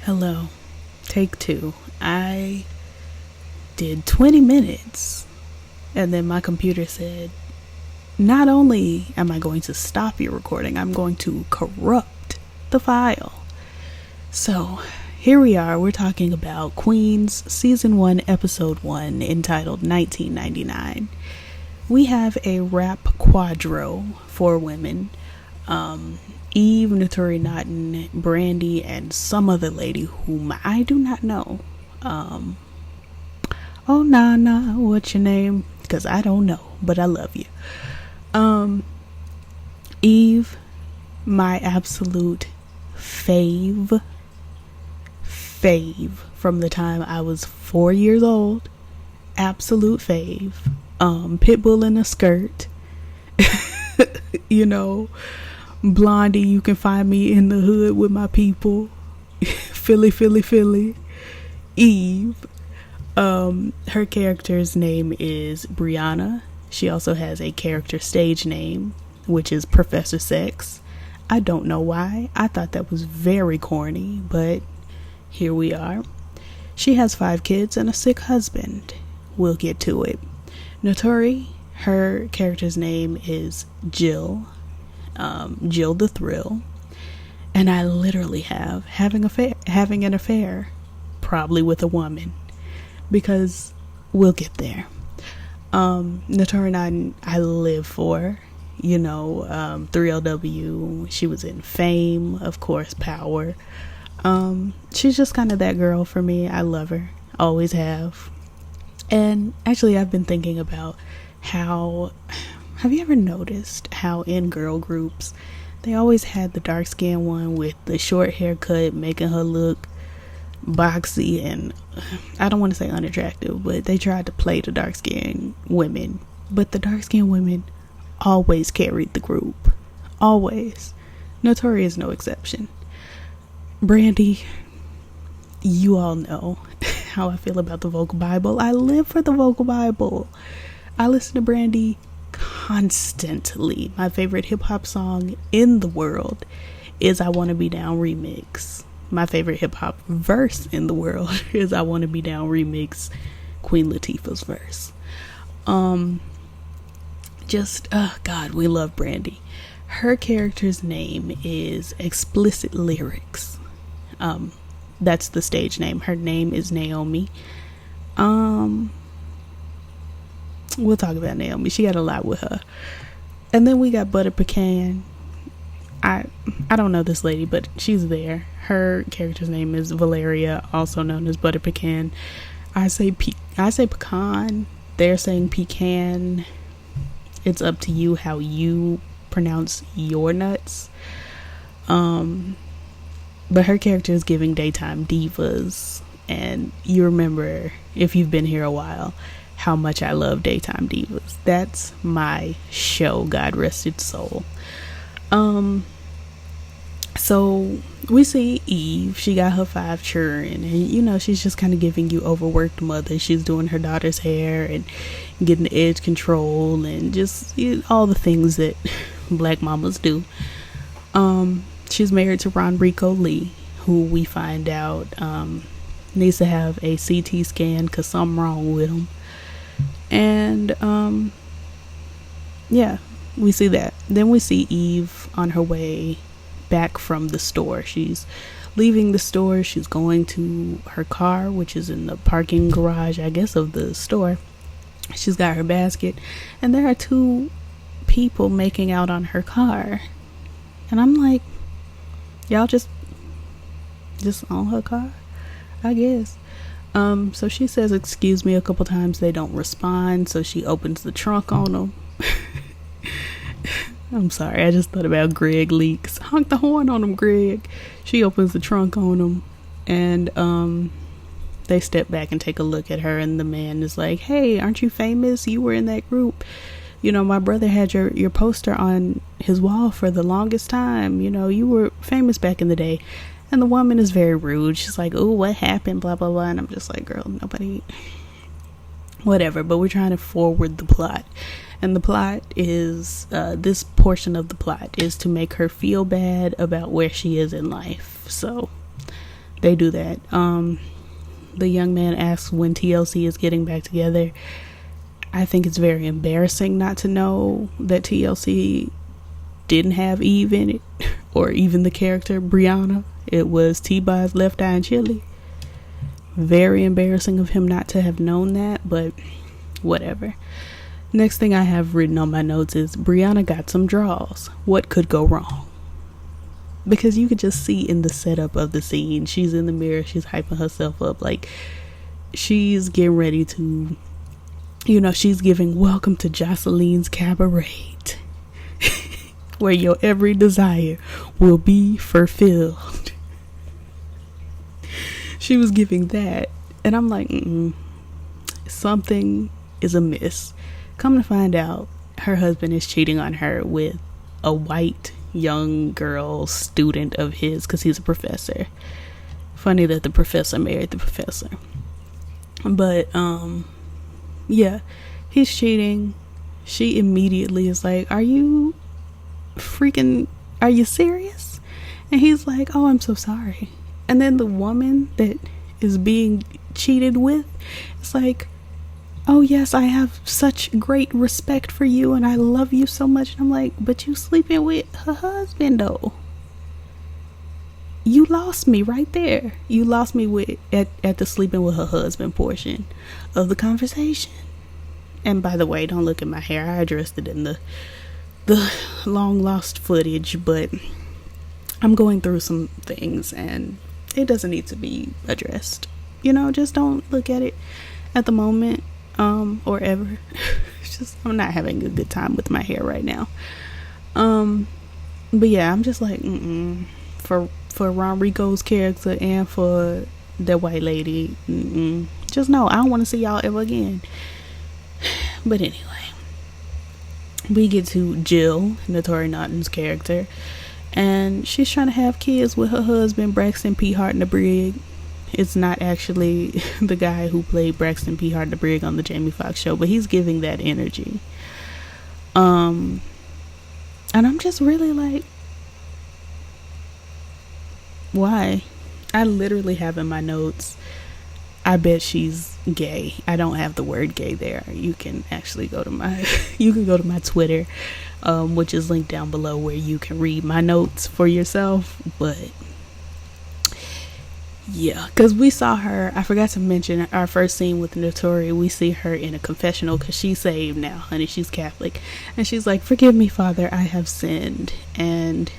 Hello. Take two. I did 20 minutes and then my computer said, not only am I going to stop your recording, I'm going to corrupt the file. So here we are. We're talking about Queens Season 1, Episode 1, entitled 1999. We have a rap quadro for women. Eve, Naturi Naughton, Brandy, and some other lady whom I do not know. Oh, Nana, what's your name? Because I don't know, but I love you. Eve, my absolute fave from the time I was 4 years old. Absolute fave. Pitbull in a skirt. You know, Blondie, you can find me in the hood with my people. Philly. Eve. Her character's name is Brianna. She also has a character stage name, which is Professor Sex. I don't know why. I thought that was very corny, but here we are. She has 5 kids and a sick husband. We'll get to it. Notori, her character's name is Jill. Jill the Thrill. And I literally having an affair, probably with a woman, because we'll get there. Naturi Naughton, I live for, 3LW. She was in Fame, of course, Power. She's just kind of that girl for me. I love her, always have. And actually, I've been thinking about have you ever noticed how in girl groups they always had the dark skinned one with the short haircut, making her look boxy and, I don't want to say unattractive, but they tried to play the dark skinned women, but the dark skinned women always carried the group, always. Notori is no exception. Brandy, you all know how I feel about the Vocal Bible. I live for the Vocal Bible. I listen to Brandy constantly. My favorite hip-hop song in the world is I Wanna Be Down Remix. My favorite hip-hop verse in the world is I Wanna Be Down Remix, Queen Latifah's verse. God, we love Brandy. Her character's name is Explicit Lyrics. That's the stage name. Her name is Naomi. We'll talk about Naomi. She got a lot with her. And then we got Butter Pecan. I don't know this lady, but she's there. Her character's name is Valeria, also known as Butter Pecan. I say pecan. They're saying pecan. It's up to you how you pronounce your nuts. But her character is giving daytime divas, and you remember, if you've been here a while, how much I love daytime divas. That's my show, God rest its soul. So we see Eve. She got her 5 children, and she's just kind of giving you overworked mother. She's doing her daughter's hair and getting the edge control and just all the things that black mamas do. She's married to Ronrico Lee, who we find out needs to have a CT scan because something wrong with him. And we see that. Then we see Eve on her way back from the store. She's leaving the store. She's going to her car, which is in the parking garage, I guess, of the store. She's got her basket, and there are 2 people making out on her car. And I'm like, y'all just on her car, I guess. So she says excuse me a couple times. They don't respond, so she opens the trunk on them. I'm sorry, I just thought about Greg Leaks. Honk the horn on him, Greg. She opens the trunk on him, and they step back and take a look at her, and the man is like, hey, aren't you famous? You were in that group. My brother had your poster on his wall for the longest time. You were famous back in the day. And the woman is very rude. She's like, oh, what happened? Blah, blah, blah. And I'm just like, girl, nobody, whatever. But we're trying to forward the plot. And the plot is, this portion of the plot is to make her feel bad about where she is in life. So They do that. The young man asks when TLC is getting back together. I think it's very embarrassing not to know that TLC didn't have Eve in it, or even the character Brianna. It was T-Boz, Left Eye, and Chili. Very embarrassing of him not to have known that, but whatever. Next thing I have written on my notes is Brianna got some draws. What could go wrong? Because you could just see in the setup of the scene, she's in the mirror, she's hyping herself up, like she's getting ready to, she's giving welcome to Joceline's cabaret, where your every desire will be fulfilled. She was giving that, and I'm like, something is amiss. Come to find out, her husband is cheating on her with a white young girl student of his, because he's a professor. Funny that the professor married the professor. But yeah, he's cheating. She immediately is like, are you serious? And he's like, oh, I'm so sorry. And then the woman that is being cheated with is like, oh yes, I have such great respect for you and I love you so much. And I'm like, but you sleeping with her husband though. You lost me right there. You lost me at the sleeping with her husband portion of the conversation. And by the way, don't look at my hair. I addressed it in the long lost footage, but I'm going through some things and it doesn't need to be addressed. Just don't look at it at the moment. Or ever. It's just, I'm not having a good time with my hair right now. But yeah, I'm just like, for Ron Rico's character and for the white lady, just no, I don't want to see y'all ever again. But anyway, we get to Jill, Naturi Naughton's character, and she's trying to have kids with her husband Braxton P. Hart in the Brig. It's not actually the guy who played Braxton P. Hart in the Brig on the Jamie Foxx show, but he's giving that energy. And I'm just really like, why? I literally have in my notes, I bet she's gay. I don't have the word gay there. You can actually go to my Twitter, which is linked down below, where you can read my notes for yourself. But yeah, because we saw her, I forgot to mention our first scene with Naturi. We see her in a confessional because she's saved now, honey. She's Catholic, and she's like, forgive me, Father, I have sinned. And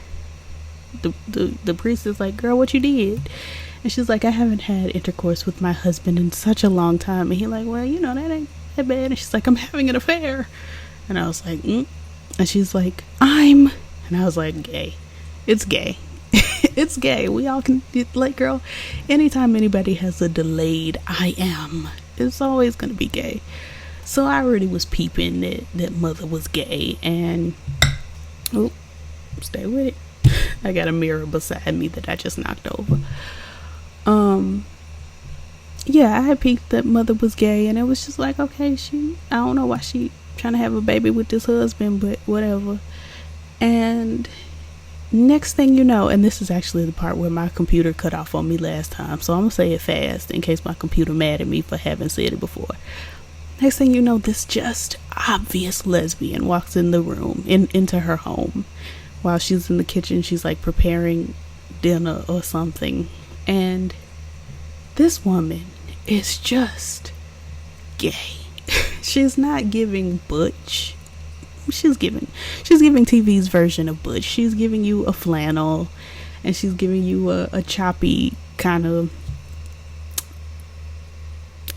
the priest is like, girl, what you did? And she's like, I haven't had intercourse with my husband in such a long time. And he's like, well, that ain't that bad. And she's like, I'm having an affair. And I was like, And she's like, and I was like, gay. It's gay. It's gay. We all can, like, girl, anytime anybody has a delayed I am, it's always gonna be gay. So I already was peeping that mother was gay. And stay with it. I got a mirror beside me that I just knocked over. Yeah, I had peeped that mother was gay, and it was just like, okay, I don't know why she trying to have a baby with this husband, but whatever. And next thing you know, and this is actually the part where my computer cut off on me last time, so I'm gonna say it fast in case my computer mad at me for having said it before. Next thing you know, this just obvious lesbian walks in the room, into her home, while she's in the kitchen. She's like preparing dinner or something, and this woman is just gay. She's not giving butch. She's giving TV's version of butch. She's giving you a flannel, and she's giving you a choppy kind of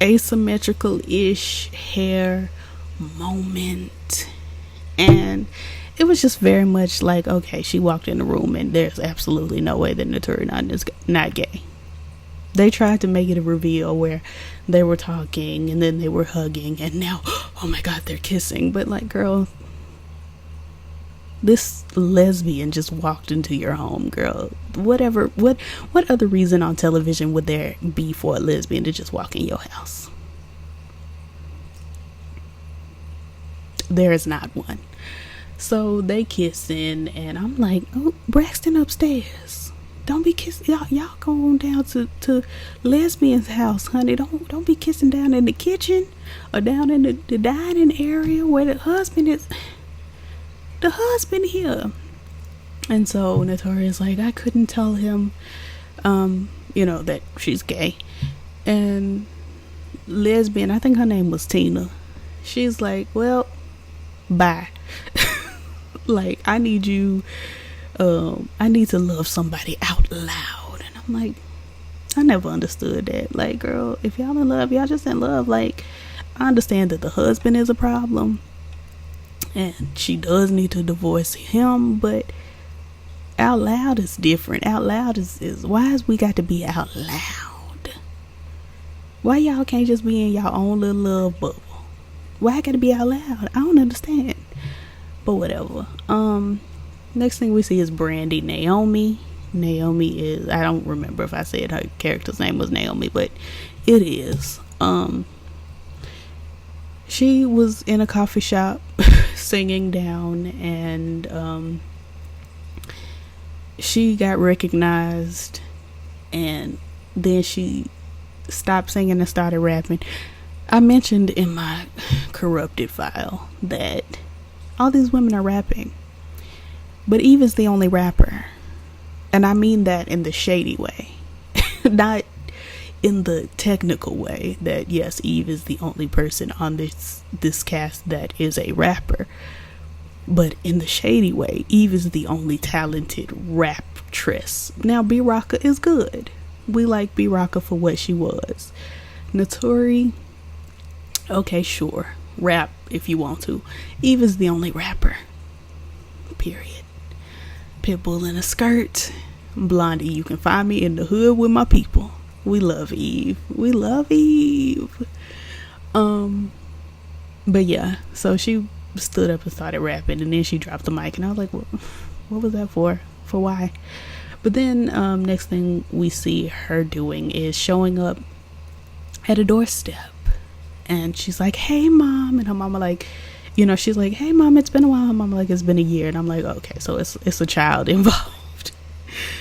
asymmetrical-ish hair moment. And it was just very much like, okay, she walked in the room and there's absolutely no way that Naturi Naughton is not gay. They tried to make it a reveal where they were talking and then they were hugging and now, oh my God, they're kissing. But like, girl, this lesbian just walked into your home, girl. Whatever, what other reason on television would there be for a lesbian to just walk in your house? There is not one. So they kissing, and I'm like, oh, Braxton upstairs. Don't be kissing. Y'all go on down to lesbian's house, honey. Don't be kissing down in the kitchen or down in the dining area where the husband is. The husband here. And so Notoria's like, I couldn't tell him, that she's gay. And lesbian, I think her name was Tina. She's like, well, bye. Like, I need you. I need to love somebody out loud. And I'm like, I never understood that. Like, girl, if y'all in love, y'all just in love. Like, I understand that the husband is a problem and she does need to divorce him, but out loud is different. Out loud is why has we got to be out loud? Why y'all can't just be in y'all own little love bubble? Why I gotta be out loud? I don't understand. But whatever. Next thing we see is Brandy. Naomi is, I don't remember if I said her character's name was Naomi, but it is. She was in a coffee shop singing down, and she got recognized, and then she stopped singing and started rapping. I mentioned in my corrupted file that all these women are rapping, but Eve is the only rapper, and I mean that in the shady way, not in the technical way that yes, Eve is the only person on this cast that is a rapper, but in the shady way, Eve is the only talented raptress. Now B Rocka is good. We like B Rocka for what she was. Notori, okay, sure, rap if you want to. Eve is the only rapper, period. Pitbull in a skirt, Blondie, you can find me in the hood with my people. We love Eve. But yeah, so she stood up and started rapping, and then she dropped the mic, and I was like, what was that for why? But then next thing we see her doing is showing up at a doorstep, and she's like, hey mom, and her mama like, she's like, hey mom, it's been a while. Her mama like, it's been a year. And I'm like, okay, so it's a child involved,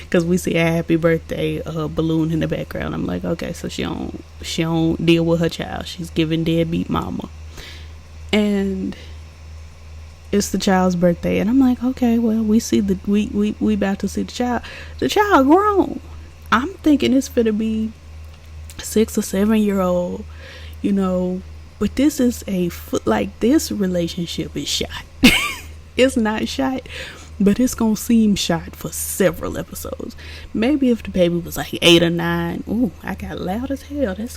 because we see a happy birthday balloon in the background. I'm like, okay, so she don't deal with her child. She's giving deadbeat mama, and it's the child's birthday. And I'm like, okay, well, we see we about to see the child grown. I'm thinking it's gonna be 6 or 7 year old, but this is this relationship is shot. It's not shot, but it's gonna seem shot for several episodes. Maybe if the baby was like 8 or 9, ooh, I got loud as hell. That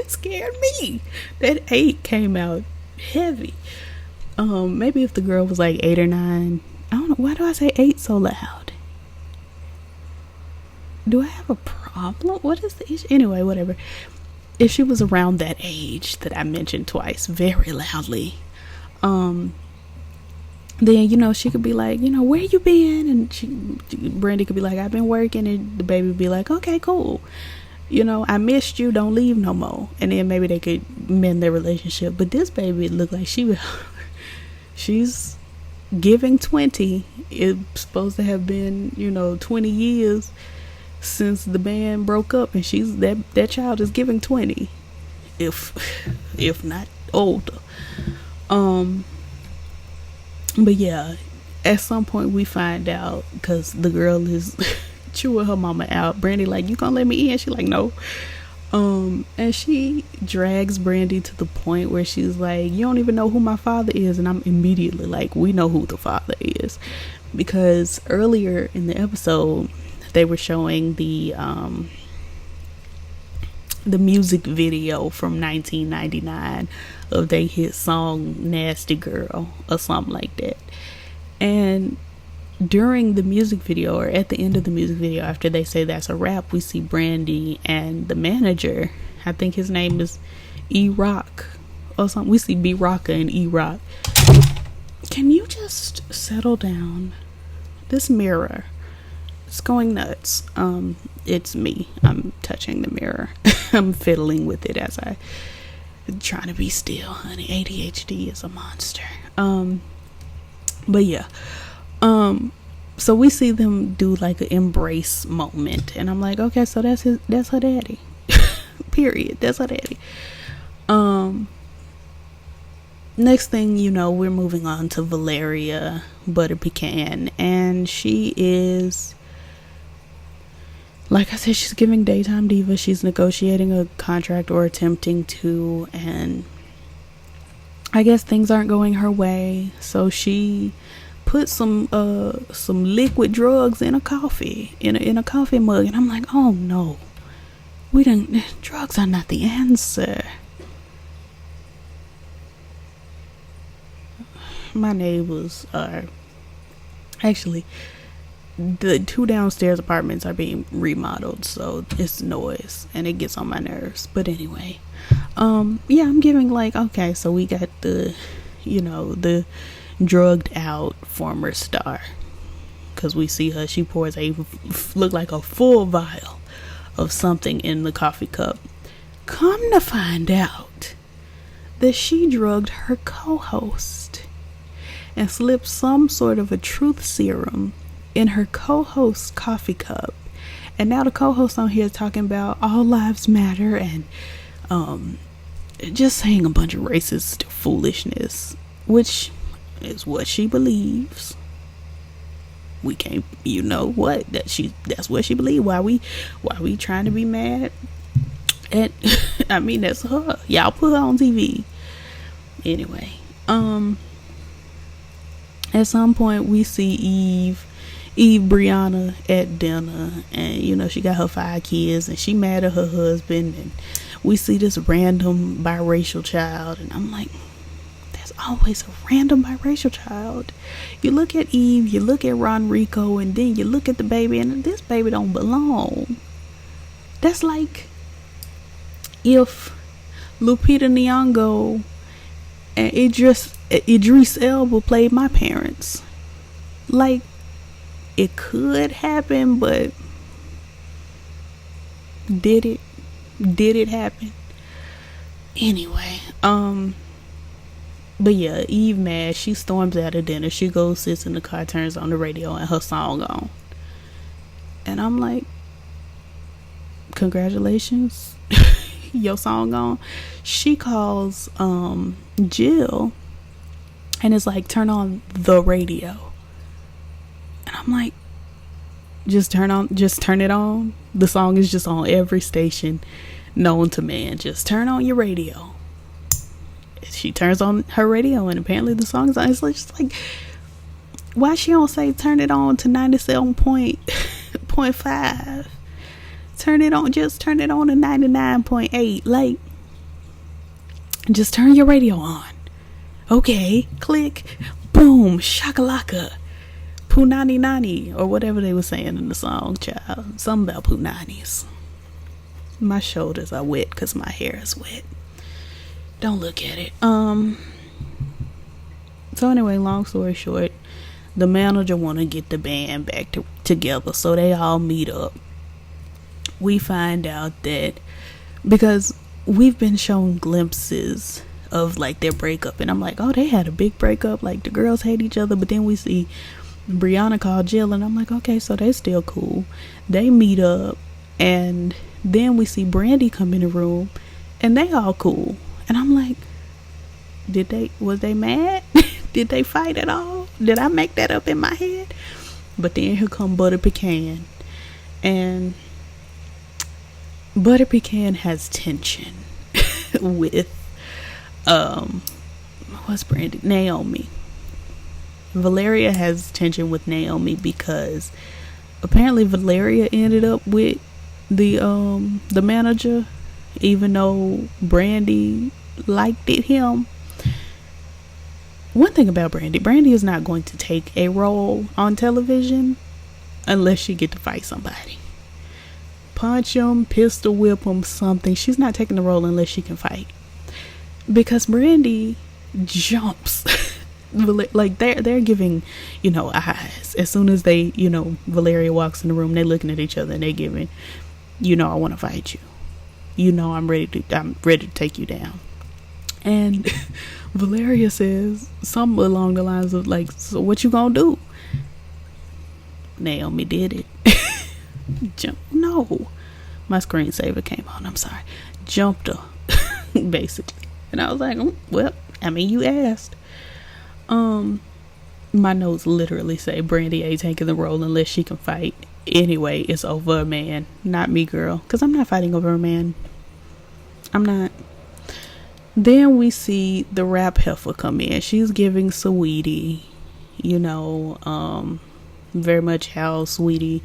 scared me. That 8 came out heavy. Maybe if the girl was like 8 or 9, I don't know, why do I say 8 so loud? Do I have a problem? What is the issue? Anyway, whatever. If she was around that age that I mentioned twice very loudly, then she could be like, where you been? And Brandy could be like, I've been working, and the baby would be like, okay, cool. I missed you, don't leave no more. And then maybe they could mend their relationship. But this baby looked like she's giving 20. It's supposed to have been 20 years since the band broke up, and she's that child is giving 20, if not older. But yeah, at some point we find out, because the girl is chewing her mama out. Brandy like, you gonna let me in? She like, no. And she drags Brandy to the point where she's like, you don't even know who my father is. And I'm immediately like, we know who the father is, because earlier in the episode they were showing the music video from 1999 of their hit song Nasty Girl or something like that. And during the music video, or at the end of the music video, after they say that's a wrap, we see Brandy and the manager, I think his name is E-Rock or something. We see B-Rocka and E-Rock. Can you just settle down? This mirror, it's going nuts. It's me. I'm touching the mirror. I'm fiddling with it as I trying to be still, honey. ADHD is a monster. But yeah. So we see them do like an embrace moment, and I'm like, okay, so that's her daddy. Period. That's her daddy. Next thing you know, we're moving on to Valeria Butter Pecan, and she is, like I said, she's giving daytime diva. She's negotiating a contract, or attempting to, and I guess things aren't going her way, so she put some liquid drugs in a coffee, in a coffee mug, and I'm like, oh no, drugs are not the answer. My neighbors are actually, the 2 downstairs apartments are being remodeled, so it's noise and it gets on my nerves. But anyway, yeah, I'm giving like, okay, so we got the drugged out former star, because we see her, she pours look like a full vial of something in the coffee cup. Come to find out that she drugged her co-host and slipped some sort of a truth serum in her co-host's coffee cup. And now the co-host on here is talking about all lives matter, and just saying a bunch of racist foolishness, which is what she believes. We can't, that's what she believes. Why we trying to be mad? And I mean, that's her. Y'all put her on TV. Anyway, at some point we see Eve Brianna at dinner, and she got her 5 kids, and she mad at her husband, and we see this random biracial child, and I'm like, there's always a random biracial child. You look at Eve, you look at Ronrico, and then you look at the baby, and this baby don't belong. That's like if Lupita Nyong'o and Idris Elba played my parents. Like, it could happen, but did it happen? Anyway, but yeah, Eve mad. She storms out of dinner. She goes, sits in the car, turns on the radio, and her song on. And I'm like, congratulations, your song on. She calls Jill, and it's like, turn on the radio. And I'm like, just turn it on. The song is just on every station known to man. Just turn on your radio. She turns on her radio, and apparently the song is on. It's just like, why she don't say turn it on to 97.5? Just turn it on to 99.8. Like, just turn your radio on. Okay, click, boom, shakalaka. Punani nani, or whatever they were saying in the song, child. Something about punanis. My shoulders are wet because my hair is wet. Don't look at it. So anyway, long story short, the manager want to get the band back together, so they all meet up. We find out that, because we've been shown glimpses of like their breakup, and I'm like, oh, they had a big breakup, like the girls hate each other. But then we see Brianna call Jill, and I'm like, okay, so they still cool. They meet up, and then we see Brandy come in the room, and they all cool. And I'm like, was they mad? Did they fight at all? Did I make that up in my head? But then here come Butter Pecan, and Butter Pecan has tension with what's Brandy? Naomi. Valeria has tension with Naomi because apparently Valeria ended up with the manager, even though Brandy liked him. One thing about Brandy is not going to take a role on television unless she get to fight somebody. Punch him, pistol whip him, something. She's not taking the role unless she can fight. Because Brandy jumps. Like they're giving, eyes. As soon as they, Valeria walks in the room, they're looking at each other and they're giving, I want to fight you. I'm ready to take you down. And Valeria says something along the lines of like, so what you gonna do? Naomi did it. No, my screensaver came on, I'm sorry. Jumped her. Basically. And I was like, well, I mean, you asked. My notes literally say Brandy ain't taking the role unless she can fight. Anyway, it's over a man, not me, girl, because I'm not fighting over a man. I'm not. Then we see the rap heifer come in. She's giving Saweetie, very much how Saweetie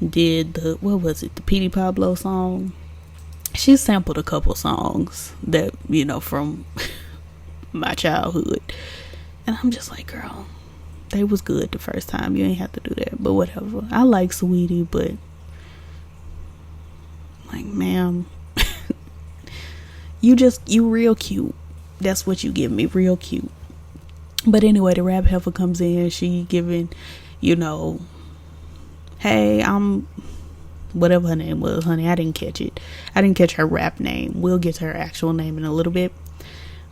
did the Petey Pablo song. She sampled a couple songs that, from my childhood. And I'm just like, girl, they was good the first time. You ain't have to do that. But whatever. I like Saweetie, but like, ma'am, you real cute. That's what you give me, real cute. But anyway, the rap heifer comes in. She giving, hey, I'm whatever her name was, honey. I didn't catch it. I didn't catch her rap name. We'll get to her actual name in a little bit.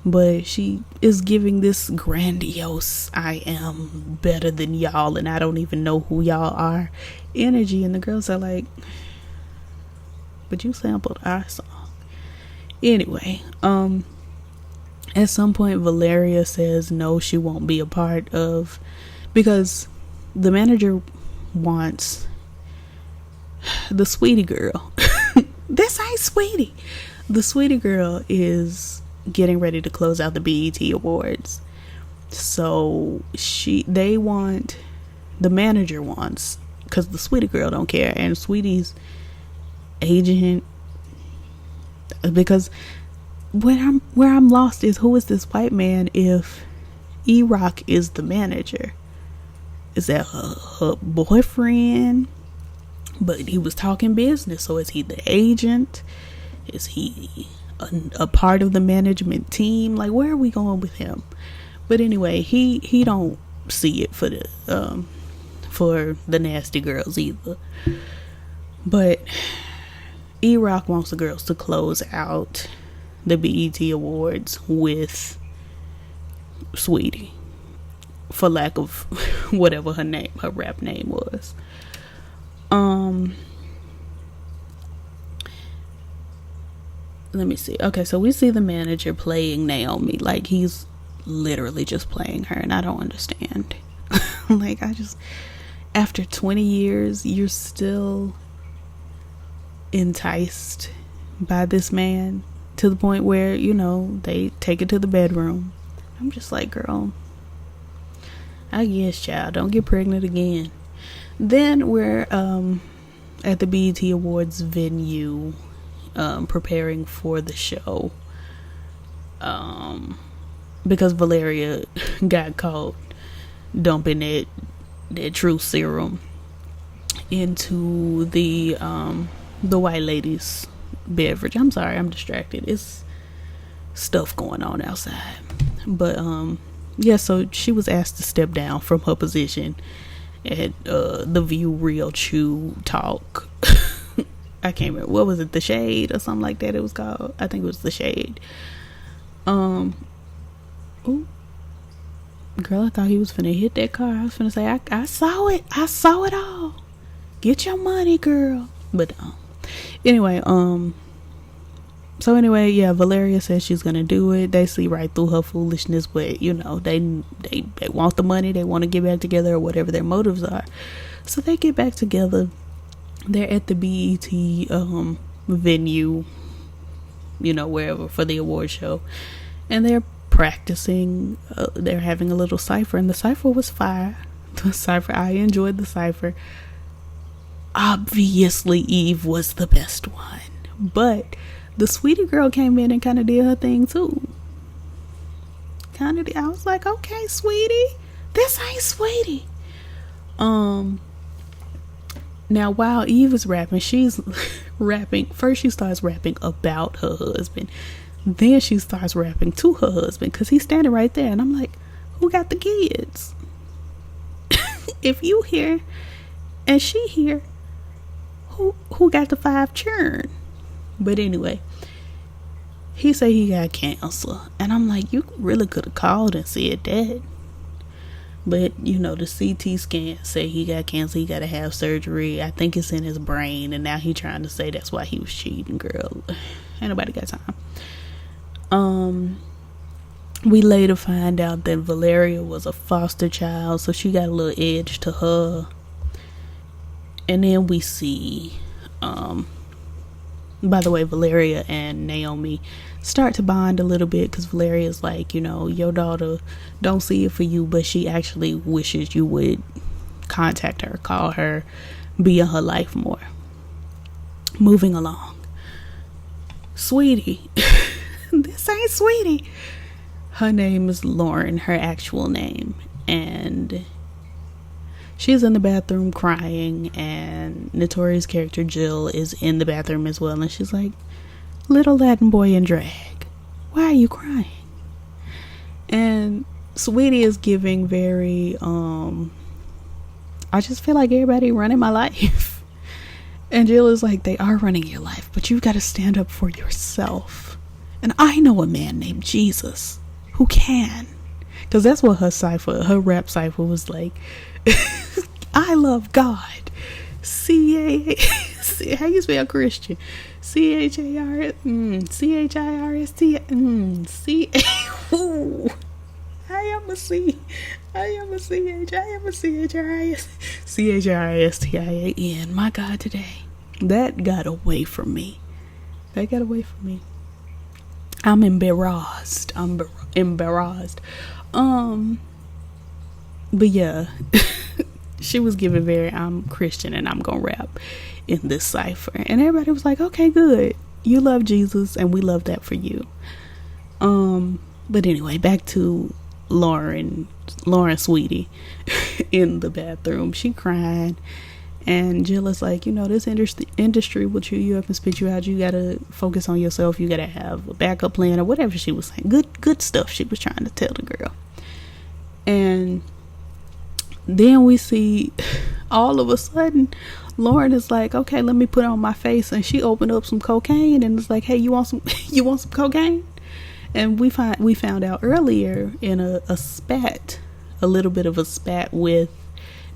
But she is giving this grandiose, I am better than y'all and I don't even know who y'all are energy. And the girls are like, but you sampled our song. Anyway, at some point Valeria says no, she won't be a part of, because the manager wants the Sweetie girl. This ain't Sweetie. The Sweetie girl is getting ready to close out the BET Awards. So the manager wants, because the Sweetie girl don't care, and Sweetie's agent, because where I'm lost is, who is this white man if E-Rock is the manager? Is that her boyfriend? But he was talking business, so is he the agent? Is he a part of the management team? Like, where are we going with him? But anyway, he don't see it for the nasty girls either. But E-Rock wants the girls to close out the BET Awards with Sweetie, for lack of whatever her rap name was. Let me see. Okay, so we see the manager playing Naomi. Like, he's literally just playing her, and I don't understand. Like, after 20 years, you're still enticed by this man to the point where, they take it to the bedroom. I'm just like, girl, I guess, child, don't get pregnant again. Then we're at the BET Awards venue, preparing for the show, because Valeria got caught dumping that truth serum into the white lady's beverage. I'm sorry, I'm distracted. It's stuff going on outside. But yeah, so she was asked to step down from her position at the View Real Chew Talk. I can't remember, what was it, The Shade or something like that it was called. I think it was The Shade. Ooh, girl, I thought he was finna hit that car. I was finna say, I saw it all. Get your money, girl. But anyway, yeah, Valeria says she's gonna do it. They see right through her foolishness, but they want the money, they want to get back together, or whatever their motives are. So they get back together. They're at the BET venue, wherever, for the award show, and they're practicing. They're having a little cipher, and the cipher was fire. I enjoyed the cipher. Obviously, Eve was the best one, but the Sweetie girl came in and kind of did her thing too. I was like, okay, Sweetie, this ain't Sweetie. Now, while Eve is rapping, she's rapping. First, she starts rapping about her husband. Then she starts rapping to her husband, because he's standing right there. And I'm like, who got the kids? If you here and she here, who got the 5 churn? But anyway, he said he got cancer. And I'm like, you really could have called and said that. But you know, the CT scan say he got cancer, he gotta have surgery. I think it's in his brain, and now he trying to say that's why he was cheating. Girl, ain't nobody got time. We later find out that Valeria was a foster child, so she got a little edge to her. And then we see, by the way, Valeria and Naomi start to bond a little bit, because Valeria's like, you know, your daughter don't see it for you, but she actually wishes you would contact her, call her, be in her life more. Moving along. Sweetie. This ain't Sweetie. Her name is Lauren, her actual name, and she's in the bathroom crying, and Notorious character Jill is in the bathroom as well, and she's like, little Latin boy in drag, why are you crying? And Sweetie is giving very, I just feel like everybody running my life. And Jill is like, they are running your life, but you've got to stand up for yourself. And I know a man named Jesus who can, because that's what her rap cipher was like. I love God. C-A, how you spell Christian? C-H-A-R, C-H-I-R-S-T, C-A, I am a C, I am a C-H, I am a C-H-R-I-S, C-H-R-I-S-T-I-A-N. My God, today, that got away from me. I'm embarrassed. But yeah, she was giving very, I'm Christian and I'm gonna rap in this cipher, and everybody was like, okay, good, you love Jesus and we love that for you. But anyway, back to Lauren Sweetie in the bathroom. She crying, and Jill is like, you know, this industry will chew you up and spit you out. You gotta focus on yourself. You gotta have a backup plan, or whatever she was saying. Good stuff she was trying to tell the girl. And then we see, all of a sudden, Lauren is like, okay, let me put on my face, and she opened up some cocaine and it's like, hey, you want some cocaine? And we found out earlier in a little bit of a spat with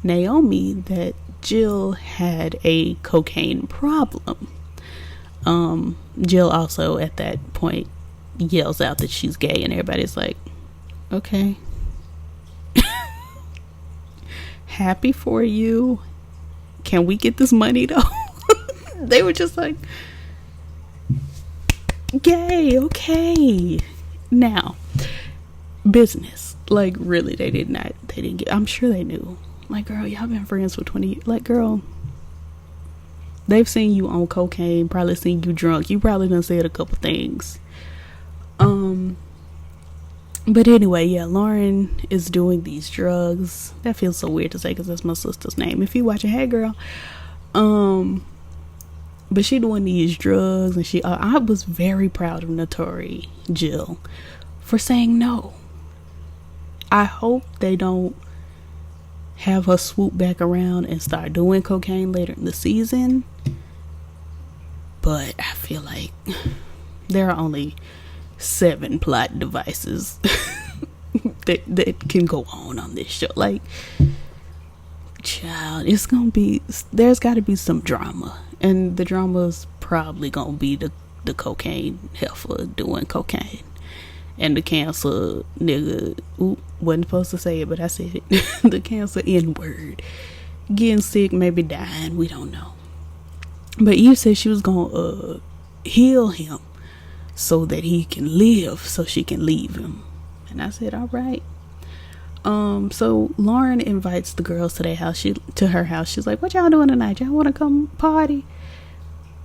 Naomi, that Jill had a cocaine problem. Jill also at that point yells out that she's gay, and everybody's like, okay. Happy for you. Can we get this money though? They were just like, gay, okay. Now, business. Like, really, they didn't get, I'm sure they knew. Like, girl, y'all been friends for 20 years. Like, girl, they've seen you on cocaine, probably seen you drunk. You probably done said a couple things. But anyway, yeah, Lauren is doing these drugs. That feels so weird to say because that's my sister's name. If you watching, hey girl. But she doing these drugs, and I was very proud of Notori Jill for saying no. I hope they don't have her swoop back around and start doing cocaine later in the season. But I feel like there are only 7 plot devices that can go on this show. Like, child, there's got to be some drama, and the drama's probably gonna be the cocaine heifer doing cocaine, and the cancer nigga, wasn't supposed to say it, but I said it, the cancer N-word, getting sick, maybe dying, we don't know. But Eve said she was gonna heal him so that he can live, so she can leave him. And I said, all right. So Lauren invites the girls to her house. She's like, what y'all doing tonight? Y'all want to come party?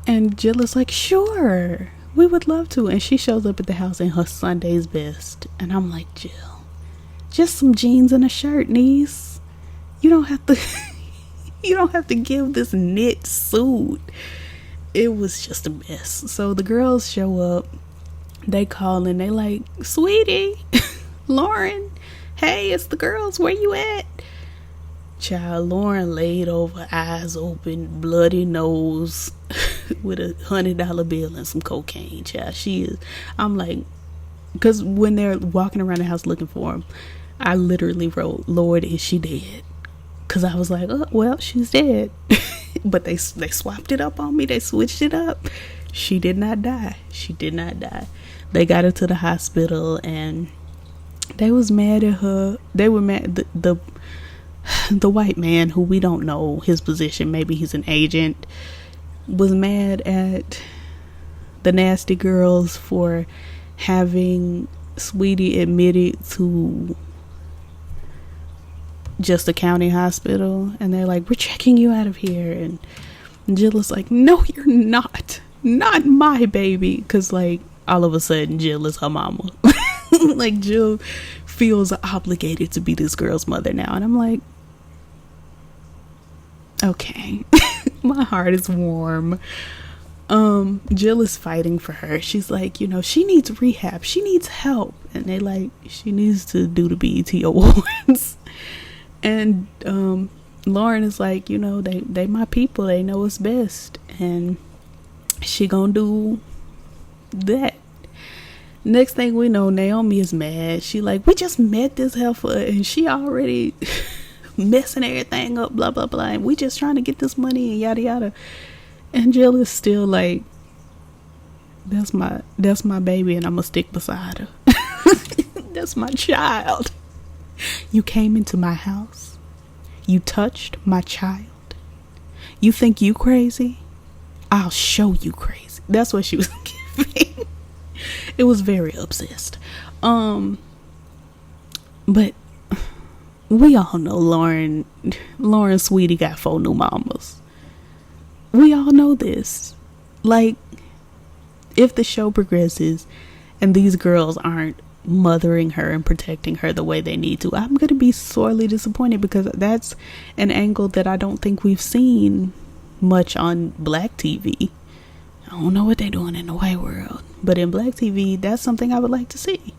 And Jill is like, sure, we would love to. And she shows up at the house in her Sunday's best. And I'm like, Jill, just some jeans and a shirt, niece. You don't have to give this knit suit. It was just a mess. So the girls show up, they call, and they like, sweetie, Lauren, hey, it's the girls, where you at? Child, Lauren laid over, eyes open, bloody nose, with a $100 bill and some cocaine. Child, I'm like, because when they're walking around the house looking for him, I literally wrote, Lord, is she dead? Because I was like, oh, well, she's dead. But they swapped it up on me. They switched it up. She did not die. She did not die. They got her to the hospital, and they was mad at her. They were mad. The white man, who we don't know his position, maybe he's an agent, was mad at the nasty girls for having Sweetie admitted to just a county hospital, and they're like, we're checking you out of here. And Jill is like, no, you're not my baby, because like all of a sudden Jill is her mama. Like Jill feels obligated to be this girl's mother now, and I'm like, okay. My heart is warm. Jill is fighting for her. She's like, she needs rehab, she needs help, and they like, she needs to do the BET Awards. And Lauren is like, they my people, they know what's best, and she gonna do that. Next thing we know, Naomi is mad. She like, we just met this heifer and she already messing everything up, blah blah blah, and we just trying to get this money and yada yada. And Jill is still like, that's my baby, and I'm gonna stick beside her. That's my child. You came into my house. You touched my child. You think you crazy? I'll show you crazy. That's what she was giving. It was very obsessed. But we all know Lauren Sweetie got 4 new mamas. We all know this. Like, if the show progresses and these girls aren't mothering her and protecting her the way they need to, I'm gonna be sorely disappointed, because that's an angle that I don't think we've seen much on black TV. I don't know what they're doing in the white world, but in black TV, that's something I would like to see.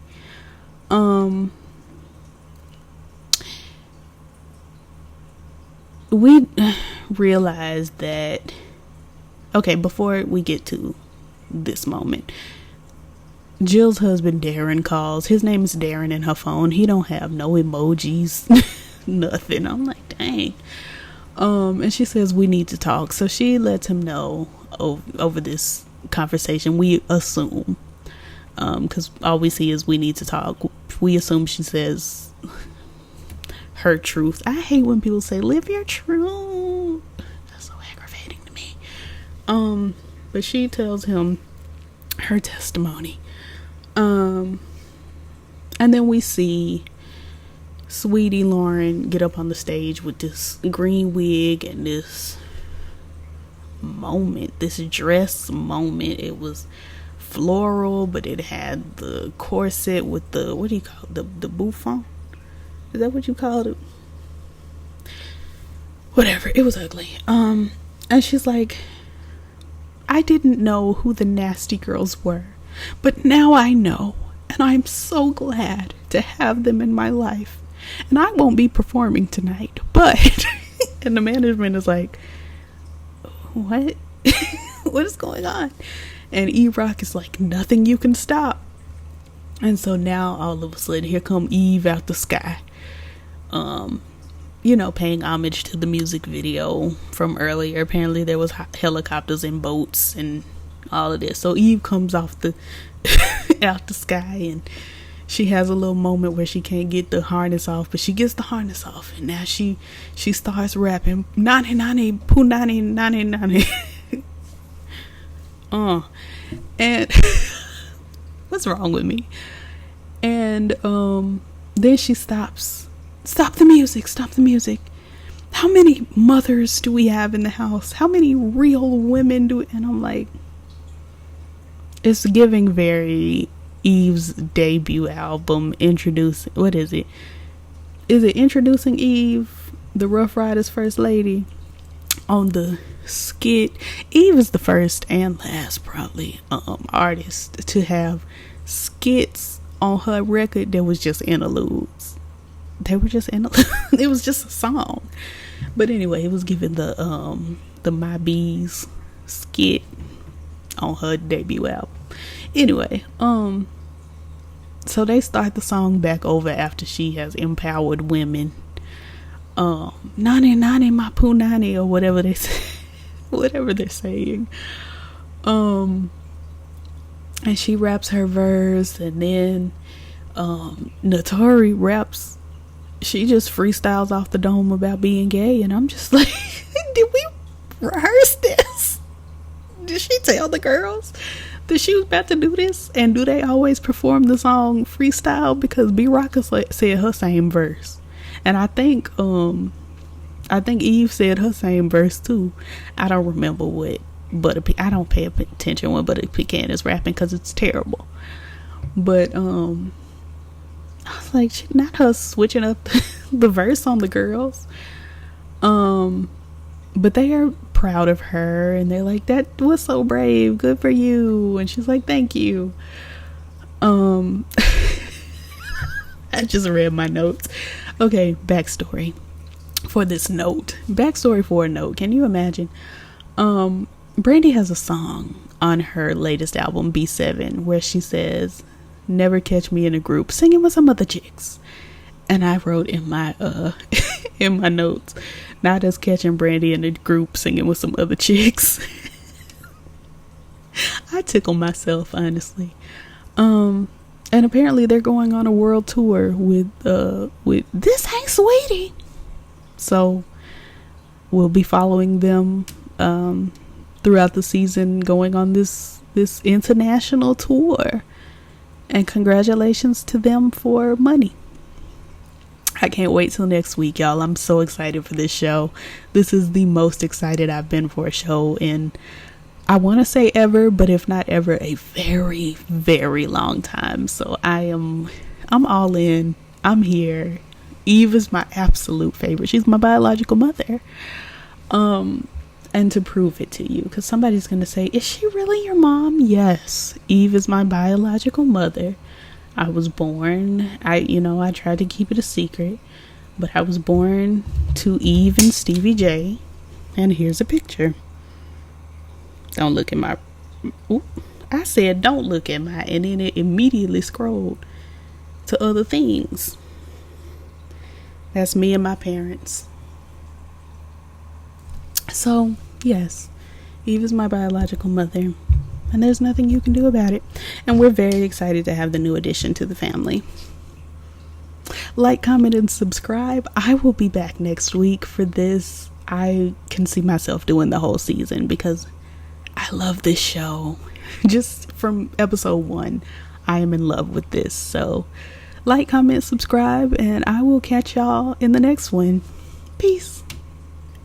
We realized that, okay, before we get to this moment, Jill's husband Darren calls. His name is Darren in her phone. He don't have no emojis, nothing. I'm like, dang. And she says we need to talk. So she lets him know over this conversation. We assume, because all we see is we need to talk. We assume she says her truth. I hate when people say live your truth. That's so aggravating to me. But she tells him her testimony. And then we see Sweetie Lauren get up on the stage with this green wig and this moment, this dress moment. It was floral, but it had the corset with the, what do you call it? The bouffant? Is that what you called it? Whatever. It was ugly. And she's like, I didn't know who the nasty girls were, but now I know, and I'm so glad to have them in my life. And I won't be performing tonight, but and the management is like, what? What is going on? And E-Rock is like, nothing you can stop. And so now all of a sudden here come Eve out the sky, paying homage to the music video from earlier. Apparently there was helicopters and boats and all of this. So Eve comes off the out the sky, and she has a little moment where she can't get the harness off, but she gets the harness off, and now she starts rapping nani nani poo nani nani nani. And what's wrong with me? And then she stops. Stop the music. How many mothers do we have in the house? How many real women do we? And I'm like, it's giving very Eve's debut album, introducing, what is it? Is it introducing Eve, the Rough Riders first lady, on the skit? Eve is the first and last probably artist to have skits on her record that was just interludes. They were just interludes. It was just a song. But anyway, it was given the My Bees skit on her debut album. Anyway, So they start the song back over after she has empowered women. Nani nani mapu nani, or whatever they say, whatever they're saying. And she raps her verse, and then Notori raps. She just freestyles off the dome about being gay, and I'm just like, did we rehearse this? Did she tell the girls that she was about to do this? And do they always perform the song freestyle? Because B Rocka said her same verse, and I think Eve said her same verse too. I don't remember what I don't pay attention when Butter Pecan is rapping because it's terrible. But I was like, not her switching up the verse on the girls. But they are proud of her, and they're like, that was so brave, good for you. And she's like, thank you. I just read my notes. Okay, backstory for this note. Backstory for a note. Can you imagine? Brandy has a song on her latest album, B7, where she says, never catch me in a group singing with some other chicks. And I wrote in my in my notes, not us catching Brandy in a group singing with some other chicks. I tickle myself, honestly. And apparently they're going on a world tour with This Ain't Sweetie. So we'll be following them throughout the season, going on this international tour. And congratulations to them for money. I can't wait till next week, y'all. I'm so excited for this show. This is the most excited I've been for a show in, I want to say ever, but if not ever, a very, very long time. So I'm all in. I'm here. Eve is my absolute favorite. She's my biological mother. And to prove it to you, because somebody's going to say, is she really your mom? Yes. Eve is my biological mother. I was born, I tried to keep it a secret, but I was born to Eve and Stevie J. And here's a picture. Don't look at my, I said don't look at my, and then it immediately scrolled to other things. That's me and my parents. So, yes, Eve is my biological mother, and there's nothing you can do about it. And we're very excited to have the new addition to the family. Like, comment, and subscribe. I will be back next week for this. I can see myself doing the whole season because I love this show. Just from episode 1, I am in love with this. So, like, comment, subscribe, and I will catch y'all in the next one. Peace.